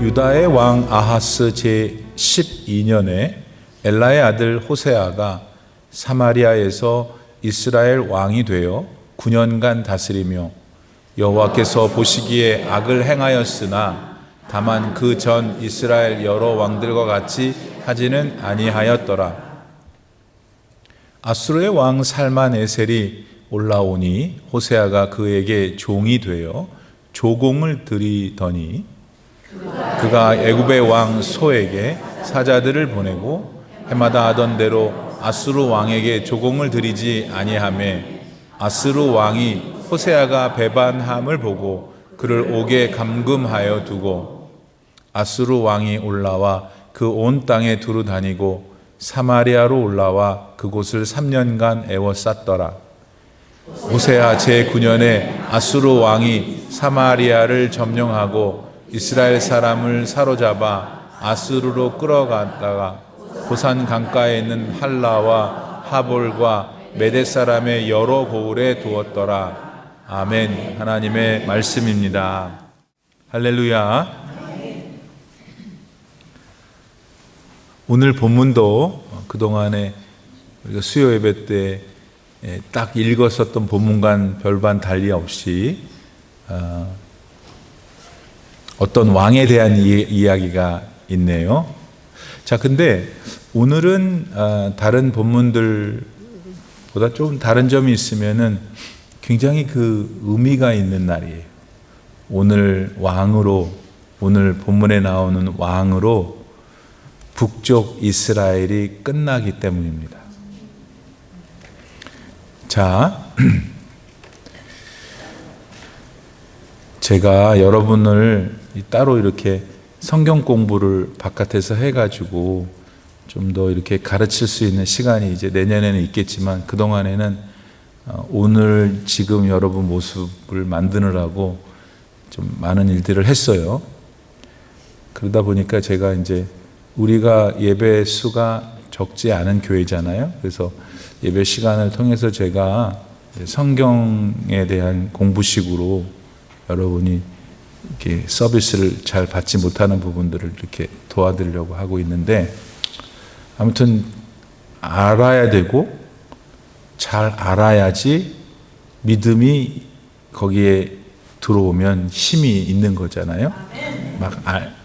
유다의 왕 아하스 제12년에 엘라의 아들 호세아가 사마리아에서 이스라엘 왕이 되어 9년간 다스리며 여호와께서 보시기에 악을 행하였으나 다만 그 전 이스라엘 여러 왕들과 같이 하지는 아니하였더라. 아수르의 왕 살만에셀이 올라오니 호세아가 그에게 종이 되어 조공을 드리더니 그가 애굽의 왕 소에게 사자들을 보내고 해마다 하던 대로 아수르 왕에게 조공을 드리지 아니하매 아수르 왕이 호세아가 배반함을 보고 그를 옥에 감금하여 두고 아수르 왕이 올라와 그 온 땅에 두루 다니고 사마리아로 올라와 그곳을 3년간 애워쌌더라. 호세아 제9년에 아수르 왕이 사마리아를 점령하고 이스라엘 사람을 사로잡아 아수르로 끌어갔다가 고산 강가에 있는 할라와 하볼과 메대 사람의 여러 고을에 두었더라. 아멘. 하나님의 말씀입니다. 할렐루야. 오늘 본문도 그동안에 우리가 수요 예배 때 딱 읽었었던 본문과는 별반 달리 없이 어떤 왕에 대한 이야기가 있네요. 자, 근데 오늘은 다른 본문들보다 좀 다른 점이 있으면은 굉장히 그 의미가 있는 날이에요. 오늘 왕으로, 오늘 본문에 나오는 왕으로 북쪽 이스라엘이 끝나기 때문입니다. 자, 제가 여러분을 따로 이렇게 성경 공부를 바깥에서 해가지고 좀 더 이렇게 가르칠 수 있는 시간이 이제 내년에는 있겠지만 그동안에는 오늘 지금 여러분 모습을 만드느라고 좀 많은 일들을 했어요. 그러다 보니까 제가 이제 우리가 예배 수가 적지 않은 교회잖아요. 그래서 예배 시간을 통해서 제가 성경에 대한 공부식으로 여러분이 이렇게 서비스를 잘 받지 못하는 부분들을 이렇게 도와드리려고 하고 있는데 아무튼 알아야 되고 잘 알아야지 믿음이 거기에 들어오면 힘이 있는 거잖아요. 막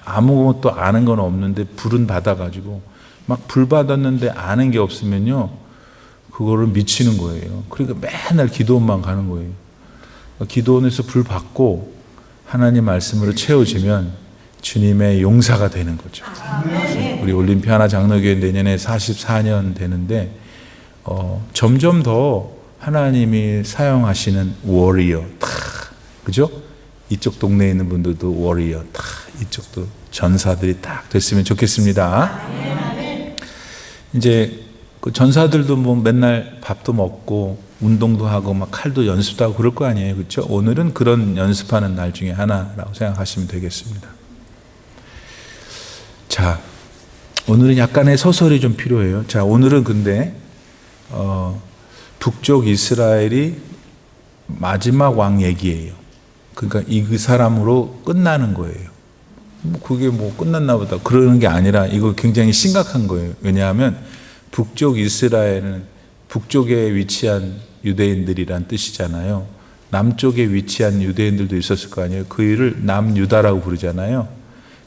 아무것도 아는 건 없는데 불은 받아가지고 막 불 받았는데 아는 게 없으면요 그거를 미치는 거예요. 그러니까 맨날 기도원만 가는 거예요. 기도원에서 불 받고 하나님 말씀으로 채워지면 주님의 용사가 되는 거죠. 우리 올림피아나 장로교회 내년에 44년 되는데 점점 더 하나님이 사용하시는 워리어 그죠? 이쪽 동네에 있는 분들도 워리어 이쪽도 전사들이 딱 됐으면 좋겠습니다. 이제 그 전사들도 뭐 맨날 밥도 먹고 운동도 하고 막 칼도 연습도 하고 그럴 거 아니에요. 그렇죠? 오늘은 그런 연습하는 날 중에 하나라고 생각하시면 되겠습니다. 자, 오늘은 약간의 서설이 좀 필요해요. 자, 오늘은 근데 북쪽 이스라엘이 마지막 왕 얘기예요. 그러니까 이 사람으로 끝나는 거예요. 그게 뭐 끝났나 보다 그러는 게 아니라 이거 굉장히 심각한 거예요. 왜냐하면 북쪽 이스라엘은 북쪽에 위치한 유대인들이란 뜻이잖아요. 남쪽에 위치한 유대인들도 있었을 거 아니에요. 그 일을 남유다라고 부르잖아요.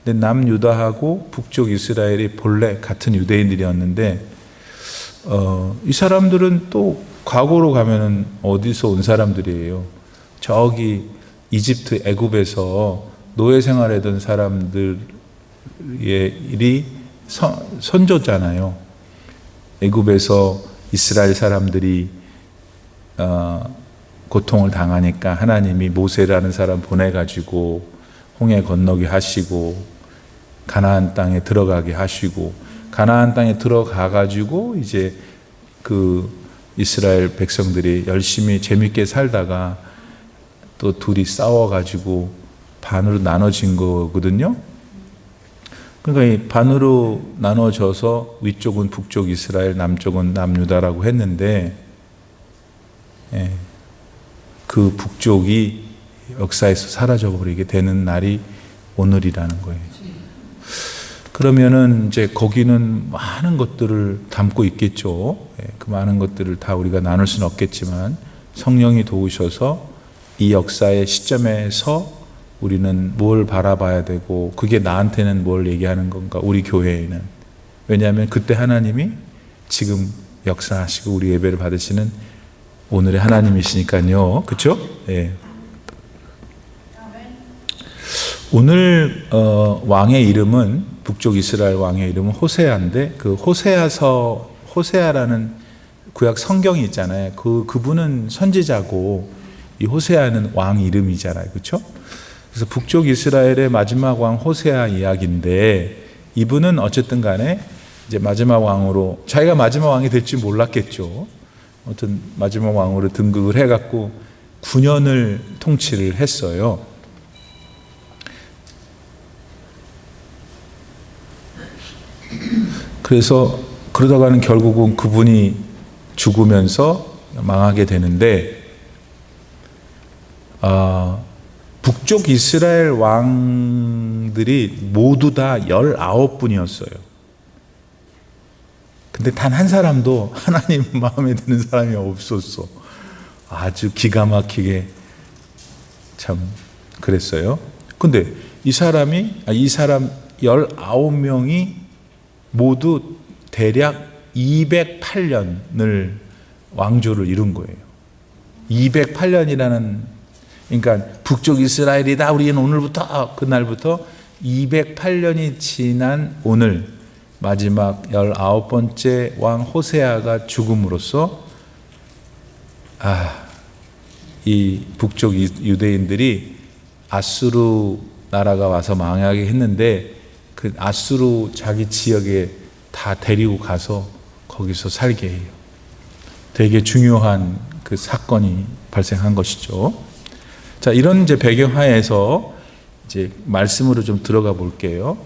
근데 남유다하고 북쪽 이스라엘이 본래 같은 유대인들이었는데 이 사람들은 또 과거로 가면은 어디서 온 사람들이에요. 저기 이집트 애굽에서 노예 생활하던 사람들의 일이 선조잖아요. 애굽에서 이스라엘 사람들이 고통을 당하니까 하나님이 모세라는 사람 보내가지고 홍해 건너게 하시고 가나안 땅에 들어가게 하시고 가나안 땅에 들어가가지고 이제 그 이스라엘 백성들이 열심히 재밌게 살다가 또 둘이 싸워가지고 반으로 나눠진 거거든요. 그러니까 이 반으로 나눠져서 위쪽은 북쪽 이스라엘, 남쪽은 남유다라고 했는데 그 북쪽이 역사에서 사라져버리게 되는 날이 오늘이라는 거예요. 그러면은 이제 거기는 많은 것들을 담고 있겠죠. 그 많은 것들을 다 우리가 나눌 수는 없겠지만 성령이 도우셔서 이 역사의 시점에서 우리는 뭘 바라봐야 되고 그게 나한테는 뭘 얘기하는 건가, 우리 교회에는. 왜냐하면 그때 하나님이 지금 역사하시고 우리 예배를 받으시는 오늘의 하나님이시니까요. 그렇죠? 예. 오늘 왕의 이름은, 북쪽 이스라엘 왕의 이름은 호세아인데, 그 호세아라는 구약 성경이 있잖아요. 그분은 선지자고 이 호세아는 왕 이름이잖아요. 그렇죠? 그래서 북쪽 이스라엘의 마지막 왕 호세아 이야기인데, 이분은 어쨌든 간에 이제 마지막 왕으로, 자기가 마지막 왕이 될 줄 몰랐겠죠. 아무튼 마지막 왕으로 등극을 해갖고 9년을 통치를 했어요. 그래서 그러다가는 결국은 그분이 죽으면서 망하게 되는데, 북쪽 이스라엘 왕들이 모두 다 19분이었어요. 근데 단 한 사람도 하나님 마음에 드는 사람이 없었어. 아주 기가 막히게 참 그랬어요. 근데 이 사람 19명이 모두 대략 208년을 왕조를 이룬 거예요. 208년이라는, 그러니까 북쪽 이스라엘이다, 우리는 오늘부터, 그날부터 208년이 지난 오늘 마지막 19번째 왕 호세아가 죽음으로써 이 북쪽 유대인들이 아수르 나라가 와서 망하게 했는데, 그 아수르 자기 지역에 다 데리고 가서 거기서 살게 해요. 되게 중요한 그 사건이 발생한 것이죠. 자, 이런 이제 배경하에서 이제 말씀으로 좀 들어가 볼게요.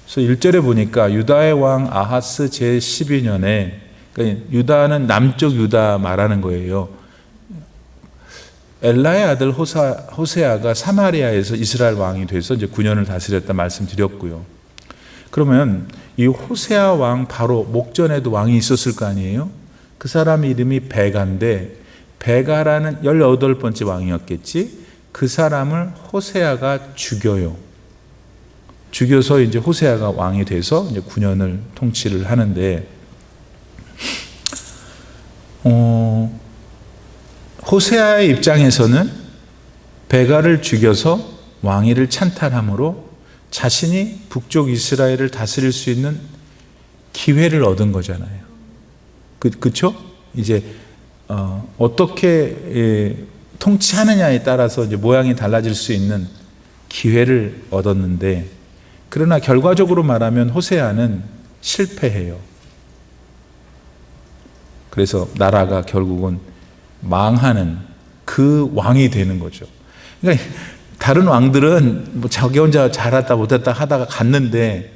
그래서 1절에 보니까 유다의 왕 아하스 제12년에, 그러니까 유다는 남쪽 유다 말하는 거예요. 엘라의 아들 호세아가 사마리아에서 이스라엘 왕이 돼서 이제 9년을 다스렸다 말씀드렸고요. 그러면 이 호세아 왕 바로 목전에도 왕이 있었을 거 아니에요? 그 사람 이름이 베가인데, 베가라는 18번째 왕이었겠지. 그 사람을 호세아가 죽여요. 죽여서 이제 호세아가 왕이 돼서 이제 9년을 통치를 하는데, 호세아의 입장에서는 베가를 죽여서 왕위를 찬탈함으로 자신이 북쪽 이스라엘을 다스릴 수 있는 기회를 얻은 거잖아요. 그렇죠? 이제 어떻게 통치하느냐에 따라서 이제 모양이 달라질 수 있는 기회를 얻었는데, 그러나 결과적으로 말하면 호세아는 실패해요. 그래서 나라가 결국은 망하는 그 왕이 되는 거죠. 그러니까 다른 왕들은 뭐 자기 혼자 잘했다 못했다 하다가 갔는데,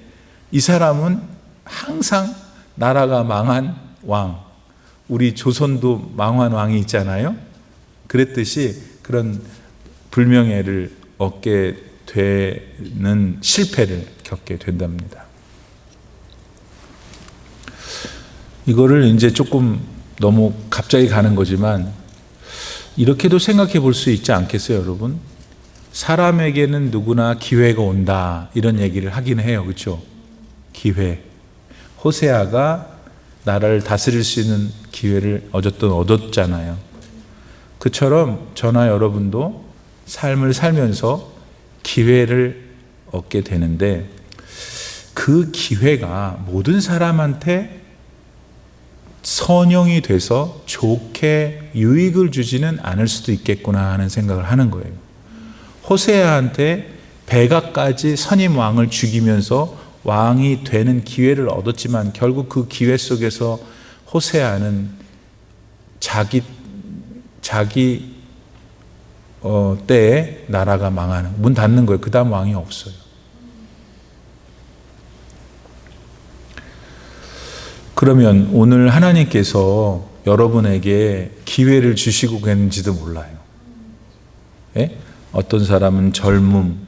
이 사람은 항상 나라가 망한 왕, 우리 조선도 망한 왕이 있잖아요. 그랬듯이 그런 불명예를 얻게 되는 실패를 겪게 된답니다. 이거를 이제 조금 너무 갑자기 가는 거지만 이렇게도 생각해 볼 수 있지 않겠어요, 여러분? 사람에게는 누구나 기회가 온다, 이런 얘기를 하긴 해요. 그렇죠? 기회. 호세아가 나라를 다스릴 수 있는 기회를 얻었잖아요. 그처럼 저나 여러분도 삶을 살면서 기회를 얻게 되는데, 그 기회가 모든 사람한테 선용이 돼서 좋게 유익을 주지는 않을 수도 있겠구나 하는 생각을 하는 거예요. 호세아한테 베가까지 선임 왕을 죽이면서 왕이 되는 기회를 얻었지만, 결국 그 기회 속에서 호세아는 자기 때에 나라가 망하는, 문 닫는 거예요. 그 다음 왕이 없어요. 그러면 오늘 하나님께서 여러분에게 기회를 주시고 계는지도 몰라요. 예? 어떤 사람은 젊음,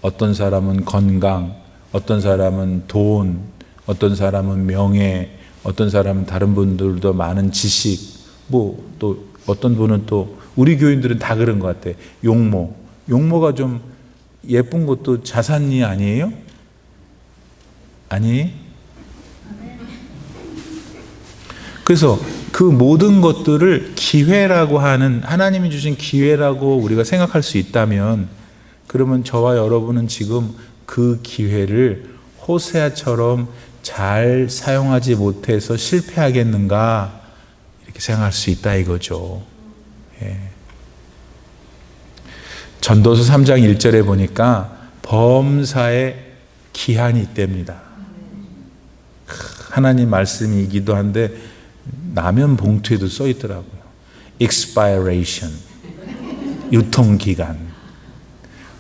어떤 사람은 건강, 어떤 사람은 돈, 어떤 사람은 명예, 어떤 사람은 다른 분들도 많은 지식, 뭐 또 어떤 분은 또 우리 교인들은 다 그런 것 같아. 용모. 용모가 좀 예쁜 것도 자산이 아니에요? 아니? 그래서 그 모든 것들을 기회라고 하는, 하나님이 주신 기회라고 우리가 생각할 수 있다면, 그러면 저와 여러분은 지금 그 기회를 호세아처럼 잘 사용하지 못해서 실패하겠는가, 이렇게 생각할 수 있다 이거죠. 예. 전도서 3장 1절에 보니까 범사에 기한이 있답니다. 하나님 말씀이기도 한데 라면 봉투에도 써 있더라고요. expiration, 유통기간.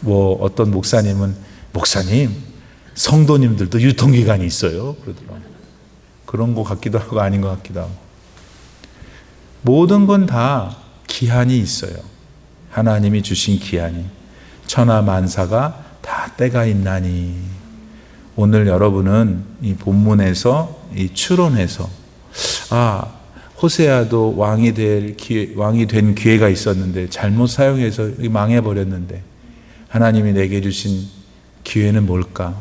뭐 어떤 목사님은 목사님, 성도님들도 유통기간이 있어요 그러더라고요. 그런 것 같기도 하고 아닌 것 같기도 하고. 모든 건 다 기한이 있어요. 하나님이 주신 기한이. 천하 만사가 다 때가 있나니. 오늘 여러분은 이 본문에서, 이 추론에서, 호세아도 왕이 된 기회가 있었는데 잘못 사용해서 망해버렸는데 하나님이 내게 주신 기회는 뭘까?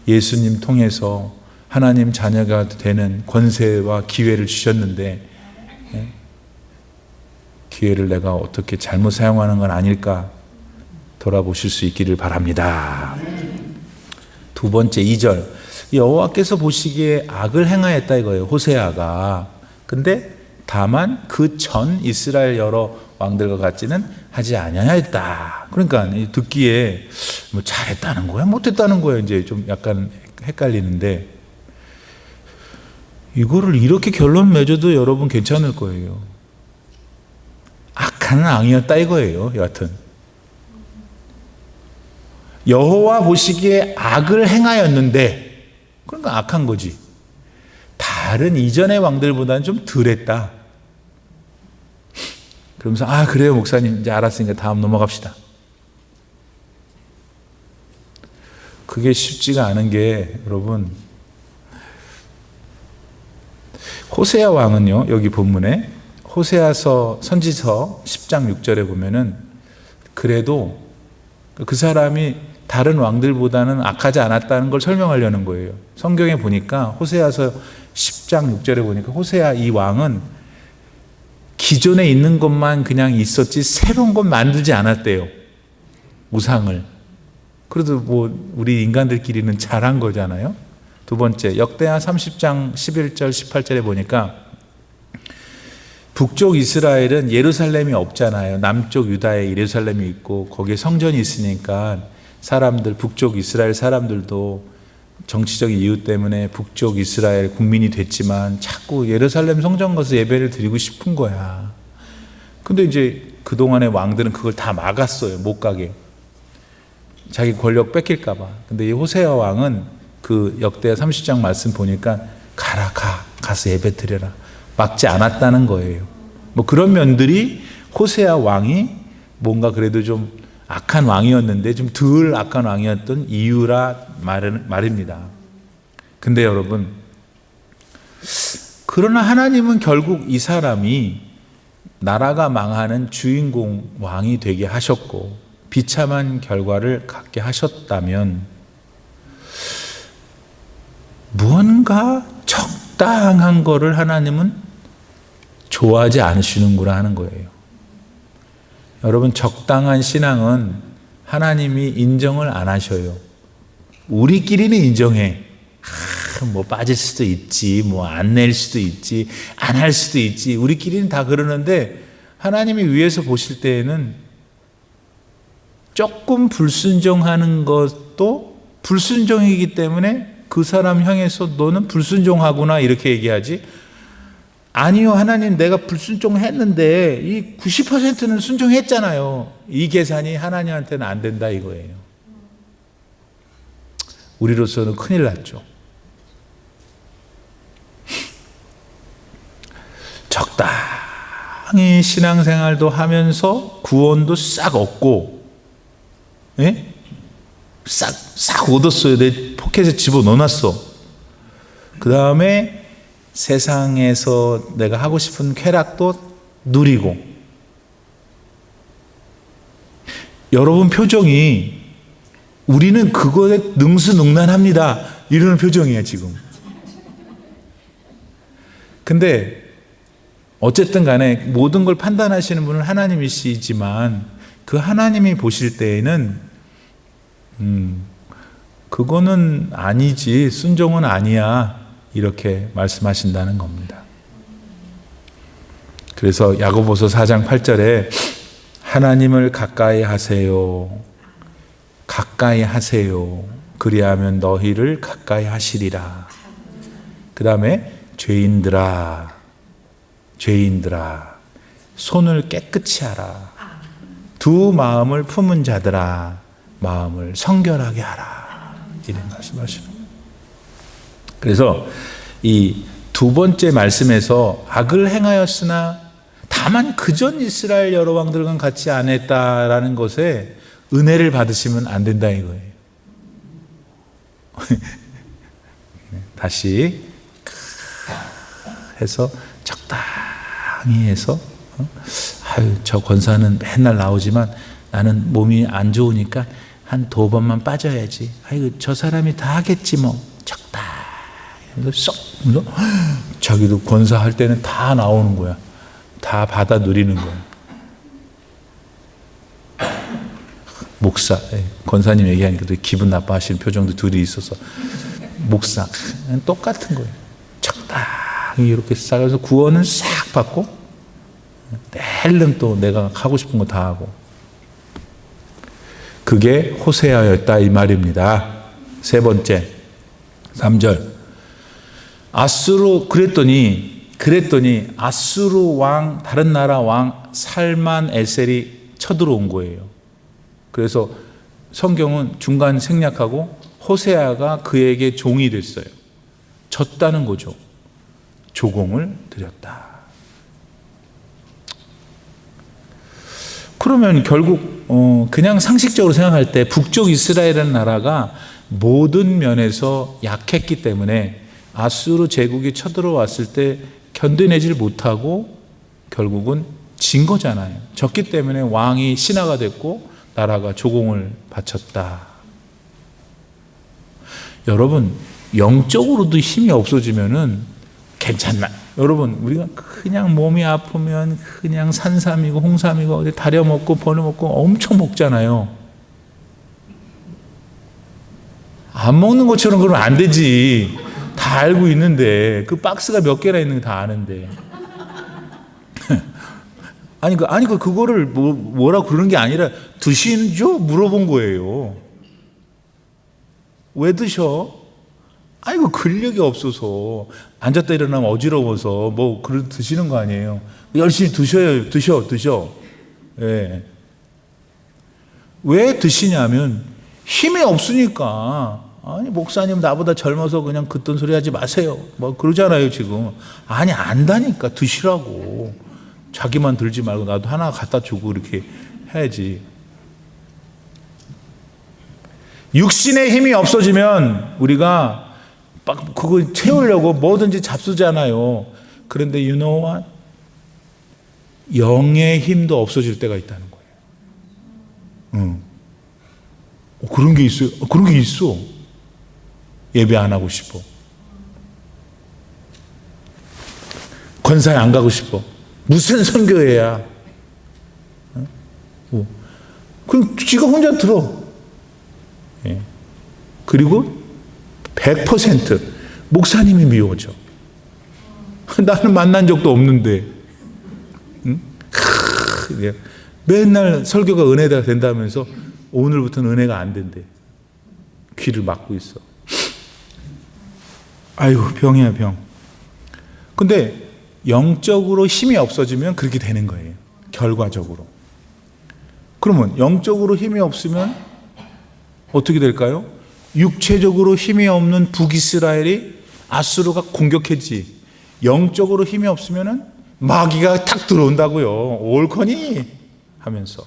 예수님 통해서 하나님 자녀가 되는 권세와 기회를 주셨는데 기회를 내가 어떻게 잘못 사용하는 건 아닐까 돌아보실 수 있기를 바랍니다. 두 번째 2절, 여호와께서 보시기에 악을 행하였다 이거예요. 호세아가. 근데 다만 그 전 이스라엘 여러 왕들과 같지는 하지 아니하였다. 그러니까 듣기에 뭐 잘했다는 거야, 못했다는 거야, 이제 좀 약간 헷갈리는데, 이거를 이렇게 결론 맺어도 여러분 괜찮을 거예요. 악한 왕이었다 이거예요. 여하튼 여호와 보시기에 악을 행하였는데, 그러니까 악한 거지. 다른 이전의 왕들보다는 좀 덜했다. 그러면서 그래요 목사님, 이제 알았으니까 다음 넘어갑시다. 그게 쉽지가 않은 게, 여러분, 호세아 왕은요, 여기 본문에 호세아서 선지서 10장 6절에 보면은 그래도 그 사람이 다른 왕들보다는 악하지 않았다는 걸 설명하려는 거예요. 성경에 보니까 호세아서 10장 6절에 보니까 호세아 이 왕은 기존에 있는 것만 그냥 있었지 새로운 것 만들지 않았대요. 우상을. 그래도 뭐 우리 인간들끼리는 잘한 거잖아요. 두 번째, 역대하 30장 11절 18절에 보니까 북쪽 이스라엘은 예루살렘이 없잖아요. 남쪽 유다에 예루살렘이 있고 거기에 성전이 있으니까 사람들, 북쪽 이스라엘 사람들도 정치적인 이유 때문에 북쪽 이스라엘 국민이 됐지만 자꾸 예루살렘 성전 가서 예배를 드리고 싶은 거야. 근데 이제 그동안의 왕들은 그걸 다 막았어요. 못 가게. 자기 권력 뺏길까 봐. 근데 이 호세아 왕은 그 역대하 30장 말씀 보니까 가서 예배 드려라. 막지 않았다는 거예요. 뭐 그런 면들이 호세아 왕이 뭔가 그래도 좀 악한 왕이었는데 좀 덜 악한 왕이었던 이유라 말입니다. 근데 여러분, 그러나 하나님은 결국 이 사람이 나라가 망하는 주인공 왕이 되게 하셨고 비참한 결과를 갖게 하셨다면 무언가 적당한 거를 하나님은 좋아하지 않으시는구나 하는 거예요. 여러분, 적당한 신앙은 하나님이 인정을 안 하셔요. 우리끼리는 인정해. 뭐 빠질 수도 있지, 뭐 안 낼 수도 있지, 안 할 수도 있지. 우리끼리는 다 그러는데 하나님이 위에서 보실 때에는 조금 불순종하는 것도 불순종이기 때문에 그 사람 향해서 너는 불순종하구나 이렇게 얘기하지. 아니요, 하나님, 내가 불순종했는데 이 90%는 순종했잖아요. 이 계산이 하나님한테는 안 된다 이거예요. 우리로서는 큰일 났죠. 적당히 신앙생활도 하면서 구원도 싹 얻고, 예? 싹 얻었어요. 내 포켓에 집어넣어놨어. 그 다음에 세상에서 내가 하고 싶은 쾌락도 누리고. 여러분 표정이 우리는 그거에 능수능란합니다 이러는 표정이에요 지금. 근데 어쨌든 간에 모든 걸 판단하시는 분은 하나님이시지만 그 하나님이 보실 때에는 그거는 아니지, 순종은 아니야, 이렇게 말씀하신다는 겁니다. 그래서 야고보서 4장 8절에 하나님을 가까이 하세요. 가까이 하세요. 그리하면 너희를 가까이 하시리라. 그 다음에 죄인들아 손을 깨끗이 하라. 두 마음을 품은 자들아 마음을 성결하게 하라. 이런 말씀하시는 거예요. 그래서 이 두 번째 말씀에서 악을 행하였으나 다만 그전 이스라엘 여러 왕들과는 같이 안 했다라는 것에 은혜를 받으시면 안 된다 이거예요. 다시 해서 적당히 해서 아유, 저 권사는 맨날 나오지만 나는 몸이 안 좋으니까 한 2번만 빠져야지. 아이고 저 사람이 다 하겠지 뭐. 적당히 쏙 자기도 권사할 때는 다 나오는 거야. 다 받아 누리는 거야. 목사, 권사님 얘기하니까 기분 나빠하시는 표정도 둘이 있어서 목사 똑같은 거예요. 적당히 이렇게 싸가서 구원은 싹 받고 낼름 또 내가 하고 싶은 거 다 하고. 그게 호세아였다 이 말입니다. 세 번째 3절 아수르 그랬더니 아수르 왕 다른 나라 왕 살만 에셀이 쳐들어온 거예요. 그래서 성경은 중간 생략하고 호세아가 그에게 종이 됐어요. 졌다는 거죠. 조공을 드렸다. 그러면 결국 그냥 상식적으로 생각할 때 북쪽 이스라엘이라는 나라가 모든 면에서 약했기 때문에 아수르 제국이 쳐들어왔을 때 견뎌내질 못하고 결국은 진 거잖아요. 졌기 때문에 왕이 신하가 됐고 나라가 조공을 바쳤다. 여러분 영적으로도 힘이 없어지면은 괜찮나? 여러분 우리가 그냥 몸이 아프면 그냥 산삼이고 홍삼이고 다려 먹고 버려 먹고 엄청 먹잖아요. 안 먹는 것처럼 그러면 안 되지. 다 알고 있는데 그 박스가 몇 개나 있는 거 다 아는데. 그거를 뭐라고 그러는 게 아니라 드시죠? 물어본 거예요. 왜 드셔? 아이고 근력이 없어서 앉았다 일어나면 어지러워서 뭐 그런 드시는 거 아니에요. 열심히 드셔요. 드셔. 예. 왜 드시냐면 힘이 없으니까. 아니 목사님 나보다 젊어서 그냥 긋던 소리 하지 마세요. 뭐 그러잖아요 지금. 아니 안다니까 드시라고. 자기만 들지 말고 나도 하나 갖다 주고 이렇게 해야지. 육신의 힘이 없어지면 우리가 막 그거 채우려고 뭐든지 잡수잖아요. 그런데 you know what? 영의 힘도 없어질 때가 있다는 거예요. 그런 게 있어요. 그런 게 있어. 예배 안 하고 싶어. 권사에 안 가고 싶어. 무슨 선교회야? 그럼 지가 혼자 들어. 예. 그리고 100% 목사님이 미워져. 나는 만난 적도 없는데. 응? 맨날 설교가 은혜가 된다면서 오늘부터는 은혜가 안 된대. 귀를 막고 있어. 아이고 병이야 병. 근데 영적으로 힘이 없어지면 그렇게 되는 거예요. 결과적으로. 그러면 영적으로 힘이 없으면 어떻게 될까요? 육체적으로 힘이 없는 북이스라엘이 아수르가 공격했지. 영적으로 힘이 없으면은 마귀가 탁 들어온다고요. 옳거니 하면서.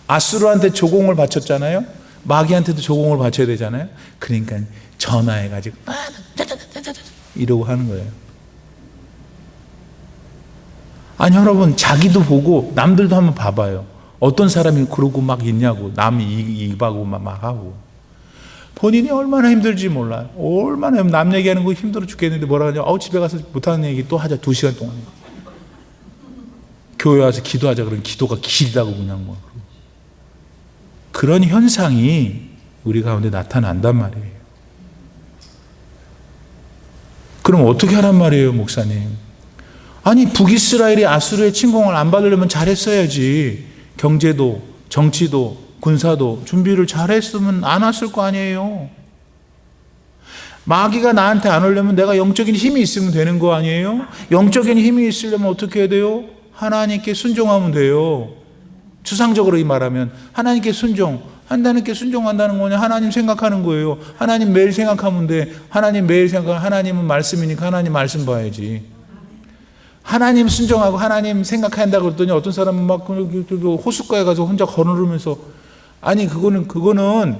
아수르한테 조공을 바쳤잖아요. 마귀한테도 조공을 바쳐야 되잖아요. 그러니까 전화해가지고 이러고 하는 거예요. 아니 여러분, 자기도 보고 남들도 한번 봐봐요. 어떤 사람이 그러고 막 있냐고. 남이 입하고 막 하고. 본인이 얼마나 힘들지 몰라요. 얼마나 남 얘기하는 거 힘들어 죽겠는데 뭐라 하냐. 집에 가서 못하는 얘기 또 하자. 2시간 동안. 교회 와서 기도하자 그러면 기도가 길다고 그냥 뭐. 그런 현상이 우리 가운데 나타난단 말이에요. 그럼 어떻게 하란 말이에요, 목사님? 아니 북이스라엘이 아수르의 침공을 안 받으려면 잘했어야지. 경제도 정치도 군사도 준비를 잘했으면 안 왔을 거 아니에요. 마귀가 나한테 안 오려면 내가 영적인 힘이 있으면 되는 거 아니에요? 영적인 힘이 있으려면 어떻게 해야 돼요? 하나님께 순종하면 돼요. 추상적으로 말하면 하나님께 순종. 하나님께 순종한다는 거냐? 하나님 생각하는 거예요. 하나님 매일 생각하면 돼. 하나님 매일 생각하면 하나님은 말씀이니까 하나님 말씀 봐야지. 하나님 순종하고 하나님 생각한다고 그랬더니 어떤 사람은 막 호숫가에 가서 혼자 거느르면서, 아니 그거는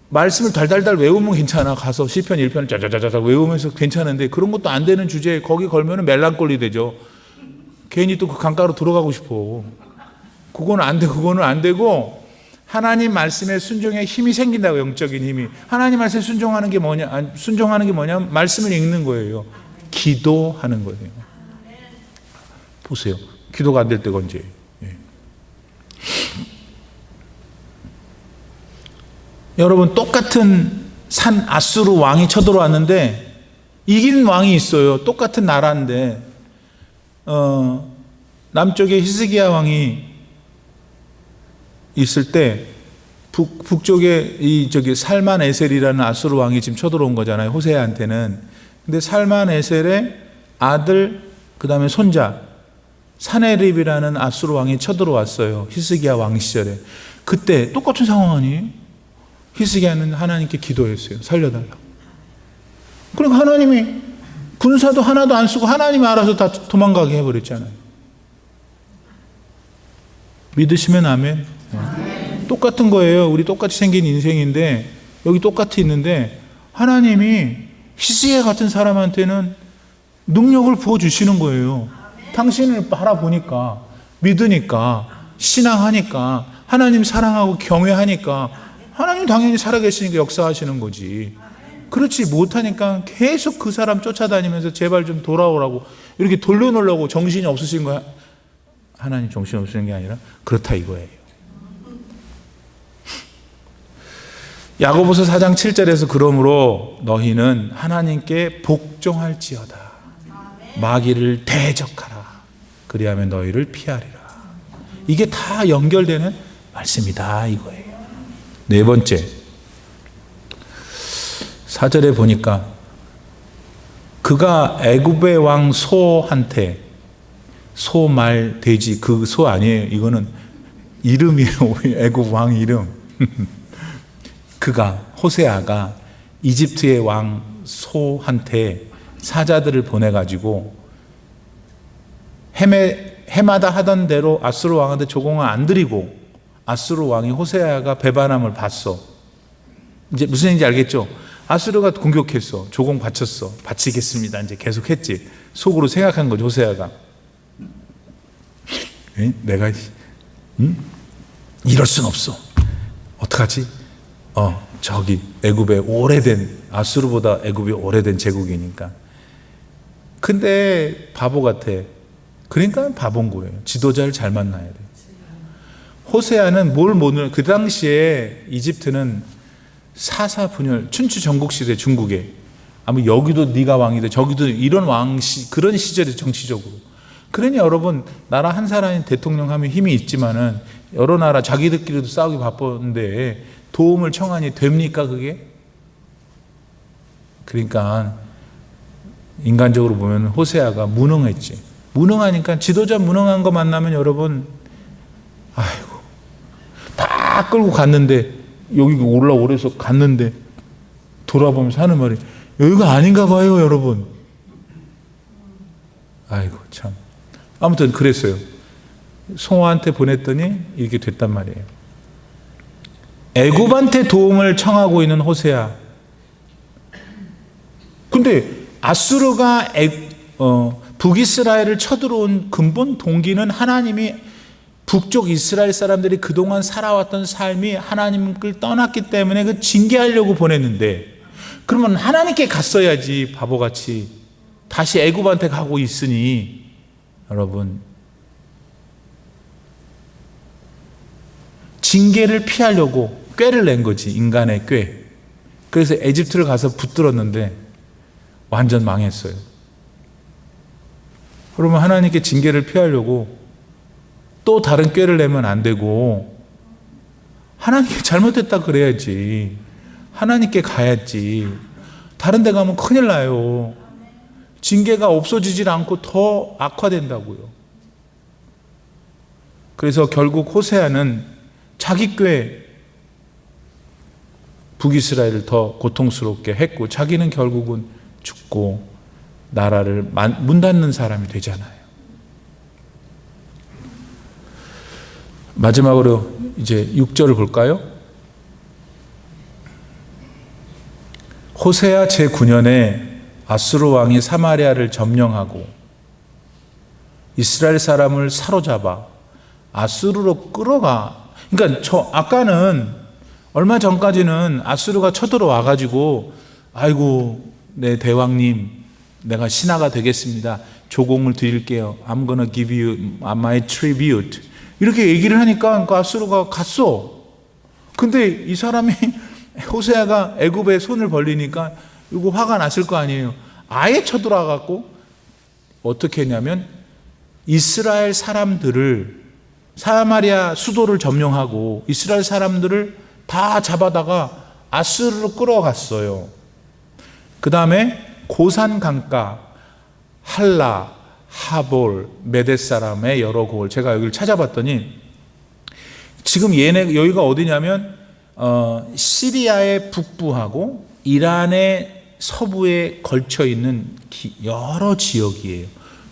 말씀을 달달달 외우면 괜찮아. 가서 시편 1편을 짜자자자 외우면서 괜찮은데 그런 것도 안 되는 주제에 거기 걸면은 멜랑꼴리 되죠. 괜히 또 그 강가로 들어가고 싶어. 그거는 안 되고 하나님 말씀에 순종에 힘이 생긴다고. 영적인 힘이. 하나님 말씀에 순종하는 게 뭐냐? 말씀을 읽는 거예요. 기도하는 거예요. 보세요. 기도가 안 될 때가 언제예요? 예. 여러분, 똑같은 산 아수르 왕이 쳐들어왔는데 이긴 왕이 있어요. 똑같은 나라인데 남쪽에 히스기야 왕이 있을 때 북쪽에 살만에셀이라는 아수르 왕이 지금 쳐들어온 거잖아요. 호세아한테는. 근데 살만에셀의 아들, 그 다음에 손자 사네립이라는 아수르 왕이 쳐들어왔어요. 히스기야 왕 시절에. 그때 똑같은 상황 아니에요? 히스기야는 하나님께 기도했어요. 살려달라고. 그러니까 하나님이 군사도 하나도 안 쓰고 하나님이 알아서 다 도망가게 해버렸잖아요. 믿으시면 아멘. 똑같은 거예요. 우리 똑같이 생긴 인생인데 여기 똑같이 있는데 하나님이 히스기야 같은 사람한테는 능력을 부어주시는 거예요. 당신을 바라보니까, 믿으니까, 신앙하니까, 하나님 사랑하고 경외하니까 하나님 당연히 살아계시니까 역사하시는 거지. 그렇지 못하니까 계속 그 사람 쫓아다니면서 제발 좀 돌아오라고 이렇게 돌려놓으려고 정신이 없으신 거야. 하나님 정신이 없으신 게 아니라 그렇다 이거예요. 야고보서 4장 7절에서 그러므로 너희는 하나님께 복종할지어다. 마귀를 대적하라. 그리하면 너희를 피하리라. 이게 다 연결되는 말씀이다 이거예요. 네 번째, 4절에 보니까 그가 애굽의 왕 소한테, 소 말 돼지 그 소 아니에요. 이거는 이름이에요. 애굽 왕 이름. 그가 호세아가 이집트의 왕 소한테 사자들을 보내가지고 해마다 하던 대로 아수르 왕한테 조공을 안 드리고 아수르 왕이 호세아가 배반함을 봤어. 이제 무슨 얘기인지 알겠죠? 아수르가 공격했어. 조공 바쳤어. 바치겠습니다. 이제 계속 했지. 속으로 생각한 거죠, 호세아가. 내가 이럴 순 없어. 어떡하지? 저기 애굽의 오래된, 아수르보다 애굽이 오래된 제국이니까. 근데 바보 같아. 그러니까 바본 거예요. 지도자를 잘 만나야 돼. 호세아는 뭘 모르는, 그 당시에 이집트는 사사분열, 춘추 전국시대 중국에 아마 여기도 네가 왕이 돼, 저기도 이런 그런 시절에 정치적으로. 그러니 여러분, 나라 한 사람이 대통령 하면 힘이 있지만은 여러 나라 자기들끼리도 싸우기 바쁜데 도움을 청하니 됩니까 그게? 그러니까 인간적으로 보면 호세아가 무능했지. 무능하니까, 지도자 무능한 거 만나면 여러분, 아이고, 다 끌고 갔는데, 여기 올라오래서 갔는데, 돌아보면서 하는 말이, 여기가 아닌가 봐요, 여러분. 아이고, 참. 아무튼 그랬어요. 송호한테 보냈더니 이렇게 됐단 말이에요. 애굽한테 도움을 청하고 있는 호세아. 근데 아수르가 북이스라엘을 쳐들어온 근본 동기는 하나님이 북쪽 이스라엘 사람들이 그동안 살아왔던 삶이 하나님을 떠났기 때문에 그 징계하려고 보냈는데, 그러면 하나님께 갔어야지. 바보같이 다시 애굽한테 가고 있으니, 여러분, 징계를 피하려고 꾀를 낸 거지. 인간의 꾀. 그래서 에집트를 가서 붙들었는데 완전 망했어요. 그러면 하나님께 징계를 피하려고 또 다른 꾀를 내면 안 되고, 하나님께 잘못했다 그래야지. 하나님께 가야지. 다른 데 가면 큰일 나요. 징계가 없어지질 않고 더 악화된다고요. 그래서 결국 호세아는 자기 꾀 북이스라엘을 더 고통스럽게 했고, 자기는 결국은 죽고 나라를 문 닫는 사람이 되잖아요. 마지막으로 이제 6절을 볼까요? 호세아 제9년에 아수르 왕이 사마리아를 점령하고 이스라엘 사람을 사로잡아 아수르로 끌어가. 그러니까 아까는, 얼마 전까지는 아수르가 쳐들어와 가지고, 아이고 내 대왕님, 내가 신하가 되겠습니다. 조공을 드릴게요. I'm gonna give you my tribute. 이렇게 얘기를 하니까 그 아수르가 갔어. 근데 이 사람이 호세아가 애굽에 손을 벌리니까 이거 화가 났을 거 아니에요. 아예 쳐들어와 갖고 어떻게 했냐면, 이스라엘 사람들을, 사마리아 수도를 점령하고 이스라엘 사람들을 다 잡아다가 아수르로 끌어갔어요. 그 다음에 고산 강가 할라, 하볼, 메데 사람의 여러 고을, 제가 여기를 찾아봤더니 지금 여기가 어디냐면 시리아의 북부하고 이란의 서부에 걸쳐 있는 여러 지역이에요.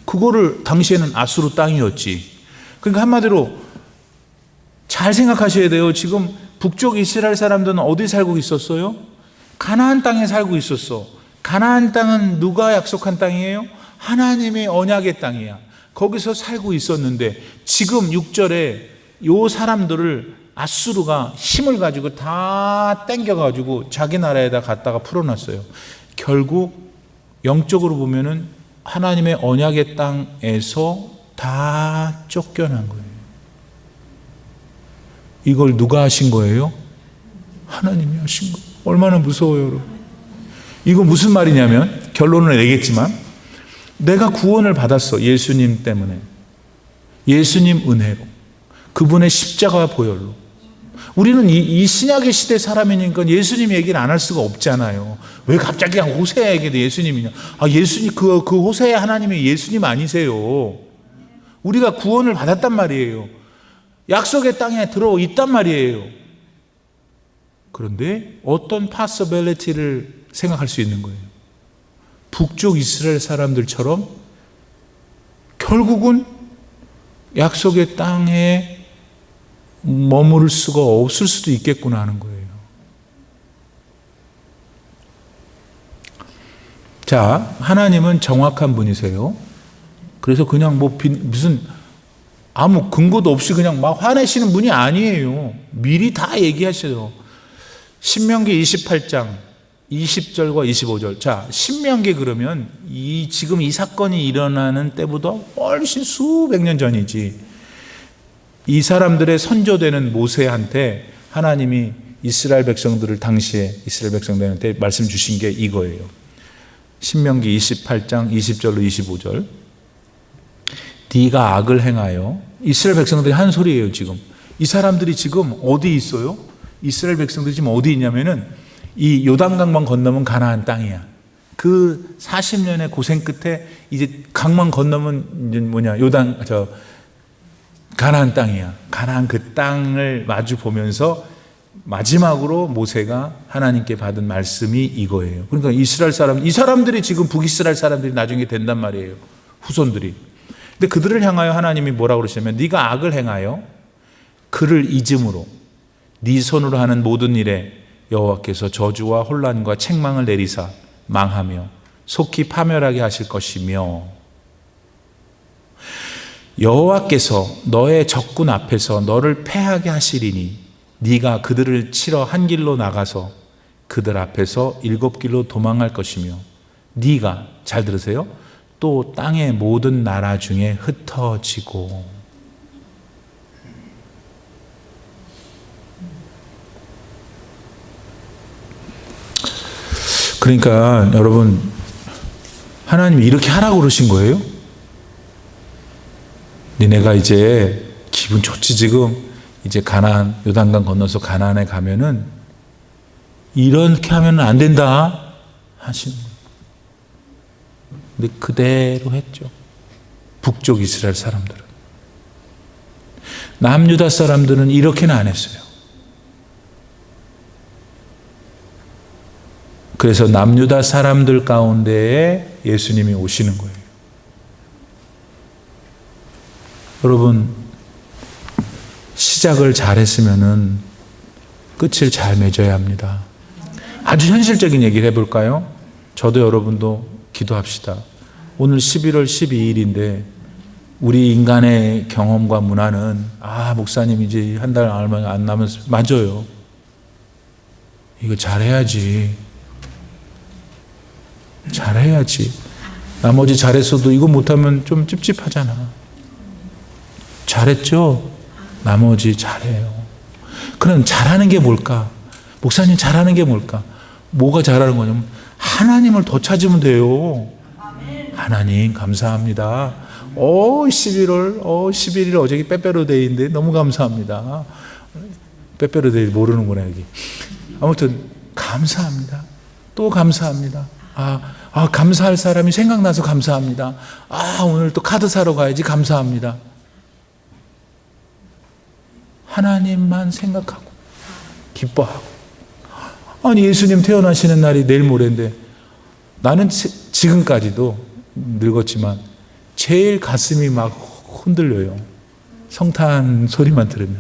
그거를 당시에는 아수르 땅이었지. 그러니까 한마디로 잘 생각하셔야 돼요. 지금 북쪽 이스라엘 사람들은 어디 살고 있었어요? 가나안 땅에 살고 있었어. 가나안 땅은 누가 약속한 땅이에요? 하나님의 언약의 땅이야. 거기서 살고 있었는데, 지금 6절에 요 사람들을 아수르가 힘을 가지고 다 땡겨가지고 자기 나라에다 갖다가 풀어놨어요. 결국 영적으로 보면은 하나님의 언약의 땅에서 다 쫓겨난 거예요. 이걸 누가 하신 거예요? 하나님이 하신 거예요. 얼마나 무서워요, 여러분. 이거 무슨 말이냐면, 결론을 내겠지만, 내가 구원을 받았어. 예수님 때문에. 예수님 은혜로. 그분의 십자가 보혈로. 우리는 이 신약의 시대 사람이니까 예수님 얘기를 안 할 수가 없잖아요. 왜 갑자기 호세아에게도 예수님이냐? 예수님, 그 호세아 하나님이 예수님 아니세요. 우리가 구원을 받았단 말이에요. 약속의 땅에 들어 있단 말이에요. 그런데 어떤 possibility를 생각할 수 있는 거예요. 북쪽 이스라엘 사람들처럼 결국은 약속의 땅에 머무를 수가 없을 수도 있겠구나 하는 거예요. 자, 하나님은 정확한 분이세요. 그래서 그냥 무슨 아무 근거도 없이 그냥 막 화내시는 분이 아니에요. 미리 다 얘기하셔요. 신명기 28장 20절과 25절. 자, 신명기 그러면 지금 이 사건이 일어나는 때보다 훨씬 수백 년 전이지. 이 사람들의 선조되는 모세한테 하나님이 이스라엘 백성들을, 당시에 이스라엘 백성들한테 말씀 주신 게 이거예요. 신명기 28장 20절로 25절. 네가 악을 행하여, 이스라엘 백성들이 한 소리예요. 지금 이 사람들이 지금 어디 있어요? 이스라엘 백성들이 지금 어디 있냐면은 이 요단강만 건너면 가나안 땅이야. 그 40년의 고생 끝에 이제 강만 건너면 이제 가나안 땅이야. 가나안 그 땅을 마주 보면서 마지막으로 모세가 하나님께 받은 말씀이 이거예요. 그러니까 이 사람들이 지금 북이스라엘 사람들이 나중에 된단 말이에요. 후손들이. 근데 그들을 향하여 하나님이 뭐라고 그러시냐면, 네가 악을 행하여 그를 잊음으로 네 손으로 하는 모든 일에 여호와께서 저주와 혼란과 책망을 내리사 망하며 속히 파멸하게 하실 것이며 여호와께서 너의 적군 앞에서 너를 패하게 하시리니 네가 그들을 치러 한 길로 나가서 그들 앞에서 7길로 도망할 것이며 네가, 잘 들으세요, 또 땅의 모든 나라 중에 흩어지고. 그러니까 여러분, 하나님이 이렇게 하라고 그러신 거예요? 니네가 이제 기분 좋지, 지금 이제 가나안, 요단강 건너서 가나안에 가면은 이렇게 하면 안 된다 하시는 거예요. 근데 그대로 했죠. 북쪽 이스라엘 사람들은. 남유다 사람들은 이렇게는 안 했어요. 그래서 남유다 사람들 가운데에 예수님이 오시는 거예요. 여러분, 시작을 잘했으면은 끝을 잘 맺어야 합니다. 아주 현실적인 얘기를 해볼까요? 저도 여러분도 기도합시다. 오늘 11월 12일인데 우리 인간의 경험과 문화는 목사님 이제 한 달 얼마 안 남았어. 맞아요. 이거 잘해야지. 잘해야지. 나머지 잘했어도 이거 못하면 좀 찝찝하잖아. 잘했죠? 나머지 잘해요. 그럼 잘하는 게 뭘까? 목사님 잘하는 게 뭘까? 뭐가 잘하는 거냐면 하나님을 더 찾으면 돼요. 하나님 감사합니다. 11일 어저께 빼빼로데이인데 너무 감사합니다. 빼빼로데이 모르는구나 여기. 아무튼 감사합니다. 또 감사합니다. 감사할 사람이 생각나서 감사합니다. 오늘 또 카드 사러 가야지 감사합니다. 하나님만 생각하고 기뻐하고. 아니 예수님 태어나시는 날이 내일 모레인데 나는 지금까지도 늙었지만 제일 가슴이 막 흔들려요. 성탄 소리만 들으면.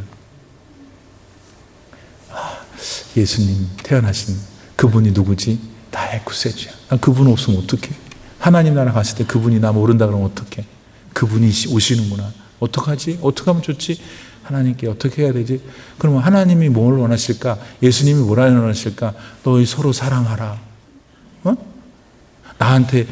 예수님 태어나신 그분이 누구지? 나의 구세주야. 난 그분 없으면 어떡해? 하나님 나라 갔을 때 그분이 나 모른다 그러면 어떡해? 그분이 오시는구나. 어떡하지? 어떻게 하면 좋지? 하나님께 어떻게 해야 되지? 그러면 하나님이 뭘 원하실까? 예수님이 뭘 원하실까? 너희 서로 사랑하라. 나한테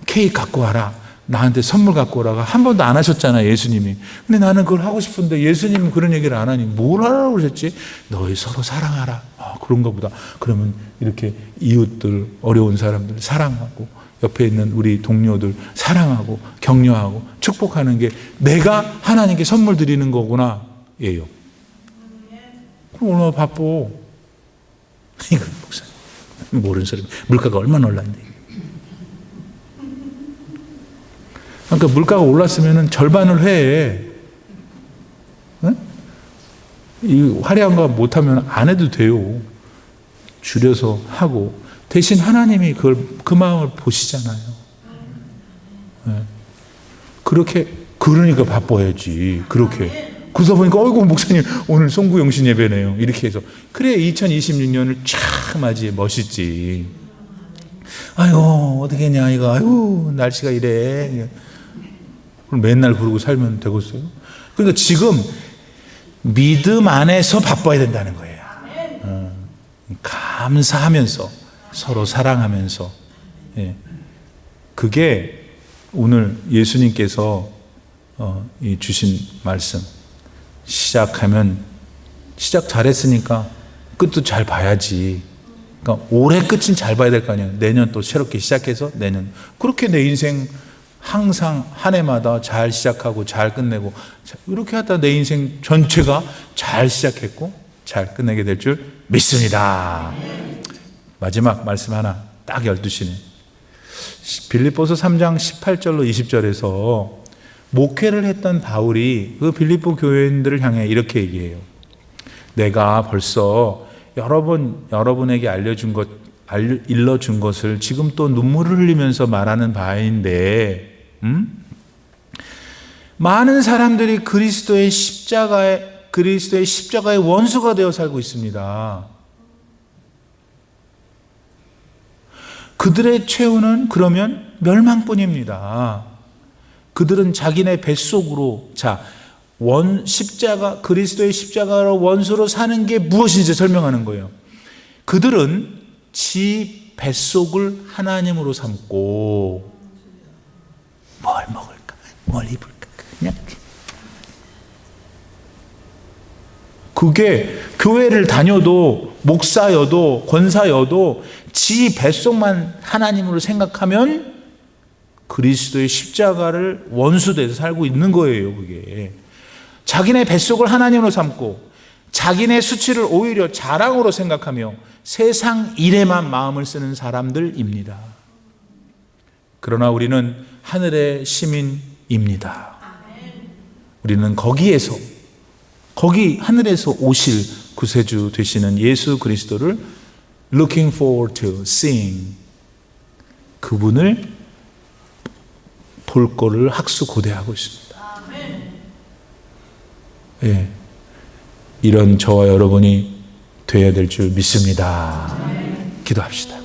케이크 갖고 와라. 나한테 선물 갖고 오라가 한 번도 안 하셨잖아 예수님이. 근데 나는 그걸 하고 싶은데 예수님은 그런 얘기를 안 하니 뭘 하라고 그러셨지? 너희 서로 사랑하라. 그런가 보다. 그러면 이렇게 이웃들, 어려운 사람들 사랑하고 옆에 있는 우리 동료들 사랑하고 격려하고 축복하는 게 내가 하나님께 선물 드리는 거구나 예요. 그럼 얼마나 바빠. 이거 목사님 모르는 소리. 물가가 얼마나 올랐는데. 그러니까 물가가 올랐으면 절반을 해. 응? 이 화려한 거 못하면 안 해도 돼요. 줄여서 하고. 대신 하나님이 그 마음을 보시잖아요. 네. 그러니까 바빠야지. 그렇게. 그러다 보니까, 어이구, 목사님, 오늘 송구영신 예배네요. 이렇게 해서. 그래, 2026년을 쫙 맞이해. 멋있지. 아이고, 어떻게 했냐, 이거. 아이고, 날씨가 이래. 그럼 맨날 그러고 살면 되겠어요? 그러니까 지금 믿음 안에서 바빠야 된다는 거예요. 감사하면서, 서로 사랑하면서. 예. 그게 오늘 예수님께서 주신 말씀. 시작 잘했으니까 끝도 잘 봐야지. 그러니까 올해 끝은 잘 봐야 될 거 아니에요. 내년 또 새롭게 시작해서 내년. 그렇게 내 인생 항상 한 해마다 잘 시작하고 잘 끝내고 이렇게 하다 내 인생 전체가 잘 시작했고 잘 끝내게 될 줄 믿습니다. 마지막 말씀 하나 딱 12시네. 빌립보서 3장 18절로 20절에서 목회를 했던 바울이 그 빌립보 교회인들을 향해 이렇게 얘기해요. 내가 벌써 여러분에게 일러준 것을 지금 또 눈물을 흘리면서 말하는 바인데, 많은 사람들이 그리스도의 십자가의 그리스도의 십자가의 원수가 되어 살고 있습니다. 그들의 최후는 그러면 멸망뿐입니다. 그들은 자기네 뱃속으로, 십자가, 그리스도의 십자가로 원수로 사는 게 무엇인지 설명하는 거예요. 그들은 지 뱃속을 하나님으로 삼고, 뭘 먹을까, 뭘 입을까, 그냥. 그게 교회를 다녀도, 목사여도, 권사여도 지 뱃속만 하나님으로 생각하면 그리스도의 십자가를 원수돼서 살고 있는 거예요, 그게. 자기네 뱃속을 하나님으로 삼고 자기네 수치를 오히려 자랑으로 생각하며 세상 일에만 마음을 쓰는 사람들입니다. 그러나 우리는 하늘의 시민입니다. 우리는 거기 하늘에서 오실 구세주 되시는 예수 그리스도를 looking forward to seeing, 그분을 볼 거를 학수고대하고 있습니다. 예, 이런 저와 여러분이 되어야 될 줄 믿습니다. 기도합시다.